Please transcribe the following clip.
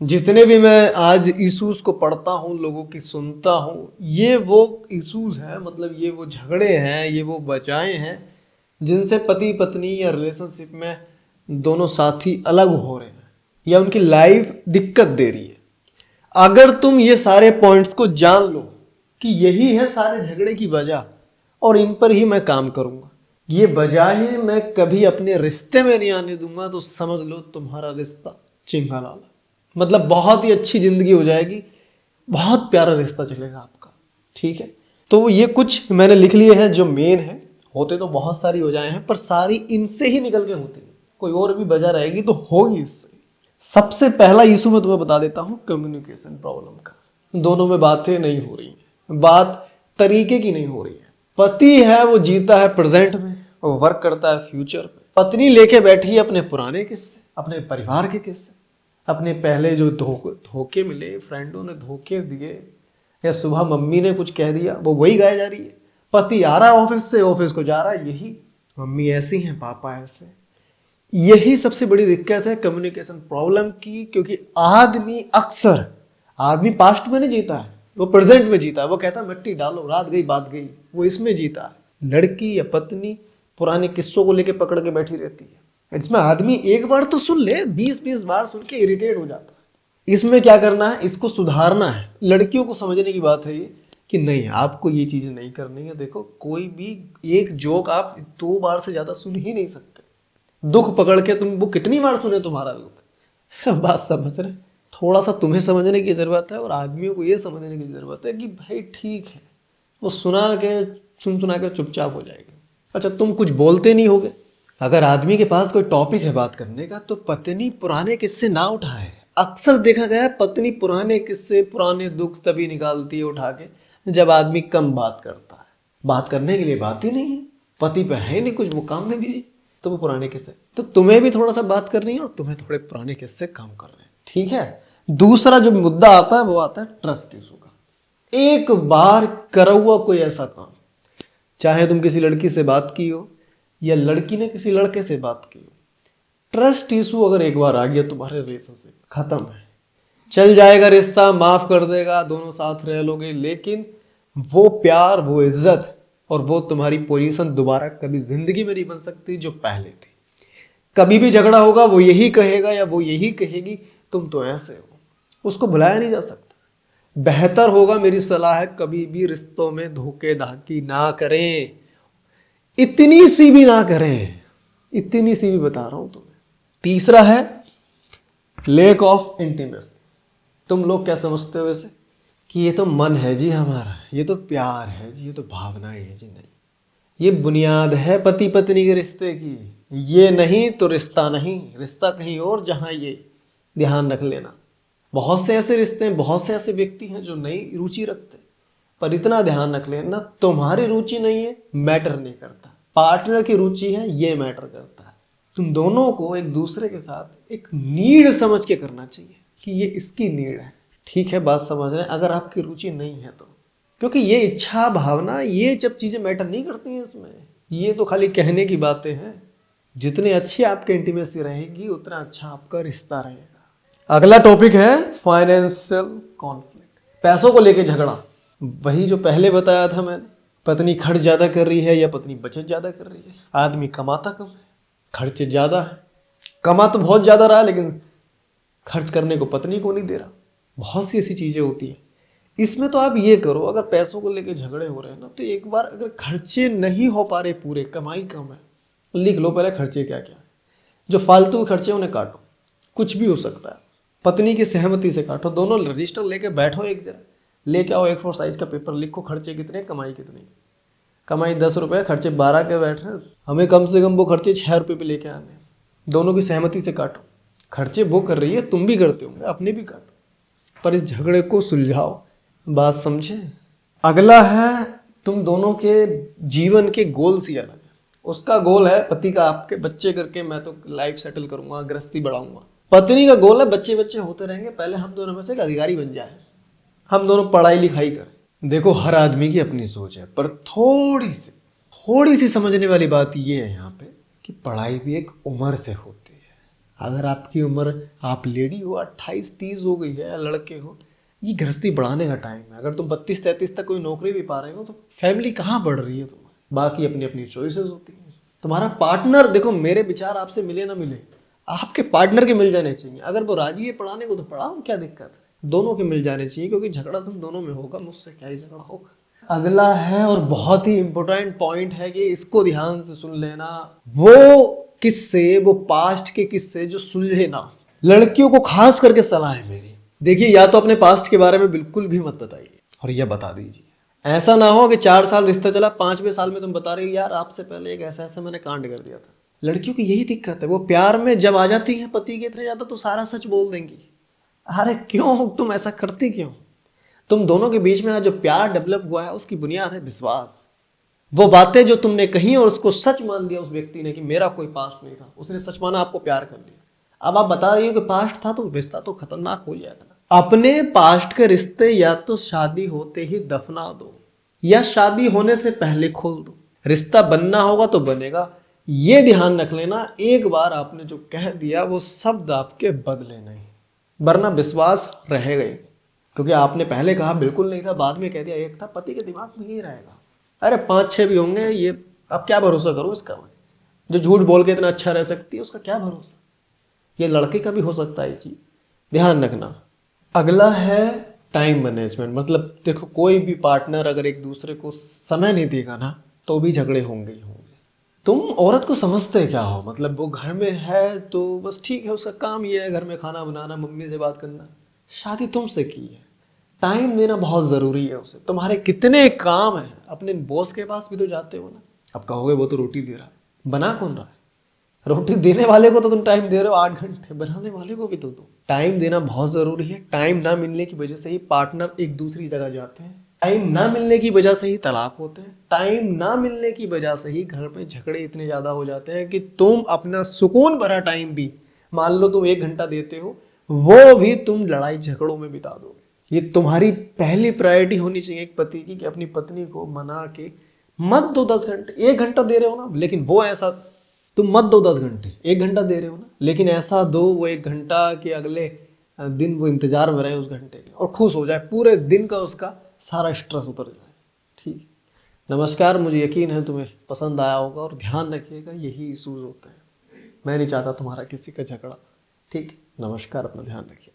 जितने भी मैं आज इश्यूज को पढ़ता हूँ, लोगों की सुनता हूँ, ये वो इश्यूज हैं, मतलब ये वो झगड़े हैं, ये वो बचाएं हैं जिनसे पति पत्नी या रिलेशनशिप में दोनों साथी अलग हो रहे हैं या उनकी लाइफ दिक्कत दे रही है। अगर तुम ये सारे पॉइंट्स को जान लो कि यही है सारे झगड़े की वजह और इन पर ही मैं काम करूंगा, ये वजह मैं कभी अपने रिश्ते में नहीं आने दूंगा, तो समझ लो तुम्हारा रिश्ता चिंगा लाला, मतलब बहुत ही अच्छी जिंदगी हो जाएगी, बहुत प्यारा रिश्ता चलेगा आपका। ठीक है, तो ये कुछ मैंने लिख लिए हैं जो मेन है। होते तो बहुत सारी वजहें हैं पर सारी इनसे ही निकल के होती है, कोई और भी वजह रहेगी तो होगी इससे। सबसे पहला इशू मैं तुम्हें बता देता हूं, कम्युनिकेशन प्रॉब्लम का। दोनों में बातें नहीं हो रही हैं, बात तरीके की नहीं हो रही है। पति है वो जीता है प्रेजेंट में और वर्क करता है फ्यूचर में। पत्नी लेके बैठी है अपने पुराने किस्से, अपने परिवार के किस्से, अपने पहले जो धोखे मिले, फ्रेंडों ने धोखे दिए या सुबह मम्मी ने कुछ कह दिया, वो वही गाए जा रही है। पति आ रहा है ऑफिस से, ऑफिस को जा रहा है, यही मम्मी ऐसी हैं, पापा ऐसे। यही सबसे बड़ी दिक्कत है कम्युनिकेशन प्रॉब्लम की, क्योंकि आदमी पास्ट में नहीं जीता है, वो प्रेजेंट में जीता है। वो कहता है मिट्टी डालो, रात गई बात गई, वो इसमें जीता है। लड़की या पत्नी पुराने किस्सों को लेके पकड़ के बैठी रहती है। इसमें आदमी एक बार तो सुन ले, 20-20 बार सुन के इरिटेट हो जाता है। इसमें क्या करना है, इसको सुधारना है। लड़कियों को समझने की बात है ये कि नहीं, आपको ये चीज़ नहीं करनी है। देखो, कोई भी एक जोक आप 2 बार से ज़्यादा सुन ही नहीं सकते। दुख पकड़ के तुम वो कितनी बार सुने तुम्हारा दुख बात समझ रहे। थोड़ा सा तुम्हें समझने की ज़रूरत है और आदमियों को ये समझने की ज़रूरत है कि भाई ठीक है, वो सुना के चुपचाप हो जाएगी। अच्छा, तुम कुछ बोलते नहीं होगे। अगर आदमी के पास कोई टॉपिक है बात करने का तो पत्नी पुराने किस्से ना उठाए। अक्सर देखा गया है पत्नी पुराने किस्से, पुराने दुख तभी निकालती है उठा के जब आदमी कम बात करता है। बात करने के लिए बात ही नहीं है, पति पे है नहीं कुछ, वो काम में बिजी, तो वो पुराने किस्से। तो तुम्हें भी थोड़ा सा बात करनी है और तुम्हें थोड़े पुराने किस्से काम कर रहे हैं। ठीक है। दूसरा जो मुद्दा आता है वो आता है ट्रस्ट इशू का। एक बार करा हुआ कोई ऐसा काम, चाहे तुम किसी लड़की से बात की हो या लड़की ने किसी लड़के से बात की हो, ट्रस्ट इशू अगर एक बार आ गया तुम्हारे रिलेशनशिप, खत्म है। चल जाएगा रिश्ता, माफ कर देगा, दोनों साथ रह लोगे, लेकिन वो प्यार, वो इज्जत और वो तुम्हारी पोजीशन दोबारा कभी जिंदगी में नहीं बन सकती जो पहले थी। कभी भी झगड़ा होगा वो यही कहेगा या वो यही कहेगी तुम तो ऐसे हो, उसको भुलाया नहीं जा सकता। बेहतर होगा, मेरी सलाह है, कभी भी रिश्तों में धोखेधाड़ी ना करें, इतनी सी भी ना करें, इतनी सी भी बता रहा हूं तुम्हें। तीसरा है लैक ऑफ इंटीमेसी। तुम लोग क्या समझते हो वैसे कि ये तो मन है जी हमारा, ये तो प्यार है जी, ये तो भावनाएं है जी। नहीं, ये बुनियाद है पति पत्नी के रिश्ते की। ये नहीं तो रिश्ता नहीं, रिश्ता कहीं और, जहां ये ध्यान रख लेना। बहुत से ऐसे रिश्ते हैं, बहुत से ऐसे व्यक्ति हैं जो नई रुचि रखते हैं, पर इतना ध्यान रख लेना, तुम्हारी रुचि नहीं है, मैटर नहीं करता, पार्टनर की रुचि है, ये मैटर करता है। तुम दोनों को एक दूसरे के साथ एक नीड समझ के करना चाहिए कि ये इसकी नीड है। ठीक है, बात समझ रहे हैं। अगर आपकी रुचि नहीं है तो, क्योंकि ये इच्छा भावना, ये जब चीज़ें मैटर नहीं करती हैं इसमें, ये तो खाली कहने की बातें हैं। जितनी अच्छी आपकी इंटीमेसी रहेगी उतना अच्छा आपका रिश्ता रहेगा। अगला टॉपिक है फाइनेंशियल कॉन्फ्लिक्ट, पैसों को लेके झगड़ा। वही जो पहले बताया था मैंने, पत्नी खर्च ज़्यादा कर रही है या पत्नी बचत ज़्यादा कर रही है। आदमी कमाता कम है, खर्च ज़्यादा है, कमा तो बहुत ज़्यादा रहा है लेकिन खर्च करने को पत्नी को नहीं दे रहा। बहुत सी ऐसी चीज़ें होती हैं। इसमें तो आप ये करो, अगर पैसों को लेके झगड़े हो रहे हैं ना, तो एक बार अगर खर्चे नहीं हो पा रहे पूरे, कमाई कम है, लिख लो पहले खर्चे क्या क्या है। जो फालतू खर्चे उन्हें काटो, कुछ भी हो सकता है, पत्नी की सहमति से काटो। दोनों रजिस्टर लेके बैठो, एक जगह लेके आओ, A4 साइज का पेपर, लिखो खर्चे कितने, कमाई कितनी। कमाई 10 रुपये, खर्चे 12 के बैठ रहे हैं, हमें कम से कम वो खर्चे 6 रुपये पे लेके आने। दोनों की सहमति से काटो। खर्चे वो कर रही है, तुम भी करते होंगे, अपने भी काटो, पर इस झगड़े को सुलझाओ। बात समझे। अगला है, तुम दोनों के जीवन के गोल्स ही अलग है। उसका गोल है, पति का आपके बच्चे करके मैं तो लाइफ सेटल करूंगा, गृहस्थी बढ़ाऊंगा। पत्नी का गोल है बच्चे बच्चे होते रहेंगे, पहले हम दोनों में से एक अधिकारी बन जाए, हम दोनों पढ़ाई लिखाई करें। देखो, हर आदमी की अपनी सोच है, पर थोड़ी सी समझने वाली बात यह है यहाँ पे कि पढ़ाई भी एक उम्र से होती है। अगर आपकी उम्र, आप लेडी हो 28-30 हो गई है या लड़के हो, ये गृहस्थी बढ़ाने का टाइम है। अगर तुम 32-33 तक कोई नौकरी भी पा रहे हो तो फैमिली कहाँ बढ़ रही है तुम्हारी। बाकी अपनी अपनी चॉइसेस होती हैं। तुम्हारा पार्टनर, देखो मेरे विचार आपसे मिले ना मिले, आपके पार्टनर के मिल जाने चाहिए। अगर वो राजी है पढ़ाने को तो पढ़ाओ, क्या दिक्कत है। दोनों के मिल जाने चाहिए, क्योंकि झगड़ा तुम दोनों में होगा, मुझसे क्या ही झगड़ा होगा। अगला है और बहुत ही इंपॉर्टेंट पॉइंट है कि इसको ध्यान से सुन लेना, वो किस्से, वो पास्ट के किस्से जो सुलझे ना। लड़कियों को खास करके सलाह है मेरी, देखिए या तो अपने पास्ट के बारे में बिल्कुल भी मत बताइए, और यह बता दीजिए। ऐसा ना हो कि 4 साल रिश्ता चला, 5वें साल में तुम बता रहे हो यार आपसे पहले एक ऐसा ऐसा मैंने कांड कर दिया था। लड़कियों की यही दिक्कत है, वो प्यार में जब आ जाती है पति के इतने ज्यादा तो सारा सच बोल देंगी। अरे क्यों, तुम ऐसा करती क्यों। तुम दोनों के बीच में आज जो प्यार डेवलप हुआ है उसकी बुनियाद है विश्वास। वो बातें जो तुमने कही और उसको सच मान दिया उस व्यक्ति ने कि मेरा कोई पास्ट नहीं था, उसने सच माना, आपको प्यार कर लिया। अब आप बता रही हो कि पास्ट था, तो रिश्ता तो खतरनाक हो जाएगा ना। अपने पास्ट के रिश्ते या तो शादी होते ही दफना दो, या शादी होने से पहले खोल दो। रिश्ता बनना होगा तो बनेगा, ये ध्यान रख लेना। एक बार आपने जो कह दिया वो शब्द आपके बदले नहीं, वरना विश्वास रहेगा ही। क्योंकि आपने पहले कहा बिल्कुल नहीं था, बाद में कह दिया एक था, पति के दिमाग में यही रहेगा। अरे 5-6 भी होंगे, ये अब क्या भरोसा करूं इसका। जो झूठ बोल के इतना अच्छा रह सकती है उसका क्या भरोसा। ये लड़के का भी हो सकता है ये चीज, ध्यान रखना। अगला है टाइम मैनेजमेंट। मतलब देखो, कोई भी पार्टनर अगर एक दूसरे को समय नहीं देगा ना तो भी झगड़े होंगे ही होंगे। तुम औरत को समझते क्या हो, मतलब वो घर में है तो बस ठीक है, उसका काम ये है घर में खाना बनाना, मम्मी से बात करना। शादी तुमसे की है, टाइम देना बहुत ज़रूरी है उसे। तुम्हारे कितने काम हैं, अपने बॉस के पास भी तो जाते हो ना। अब कहोगे वो तो रोटी दे रहा है, बना कौन रहा है। रोटी देने वाले को तो तुम टाइम दे रहे हो 8 घंटे, बनाने वाले को भी तो दो। टाइम देना बहुत ज़रूरी है। टाइम ना मिलने की वजह से ही पार्टनर एक दूसरी जगह जाते हैं, टाइम ना मिलने की वजह से ही तलाक होते हैं, टाइम ना मिलने की वजह से ही घर में झगड़े इतने ज़्यादा हो जाते हैं कि तुम अपना सुकून भरा टाइम भी, मान लो तुम 1 घंटा देते हो, वो भी तुम लड़ाई झगड़ों में बिता दोगे। ये तुम्हारी पहली प्रायोरिटी होनी चाहिए एक पति की, कि अपनी पत्नी को मना के मत दो 10 घंटे। 1 घंटा दे रहे हो ना, लेकिन वो ऐसा, तुम मत दो 10 घंटे, 1 घंटा दे रहे हो ना, लेकिन ऐसा दो वो 1 घंटा कि अगले दिन वो इंतजार में रहे उस घंटे के और खुश हो जाए, पूरे दिन का उसका सारा स्ट्रेस उतर जाए। ठीक, नमस्कार। मुझे यकीन है तुम्हें पसंद आया होगा, और ध्यान रखिएगा यही इश्यूज होते हैं। मैं नहीं चाहता तुम्हारा किसी का झगड़ा। ठीक, नमस्कार, अपना ध्यान रखिए।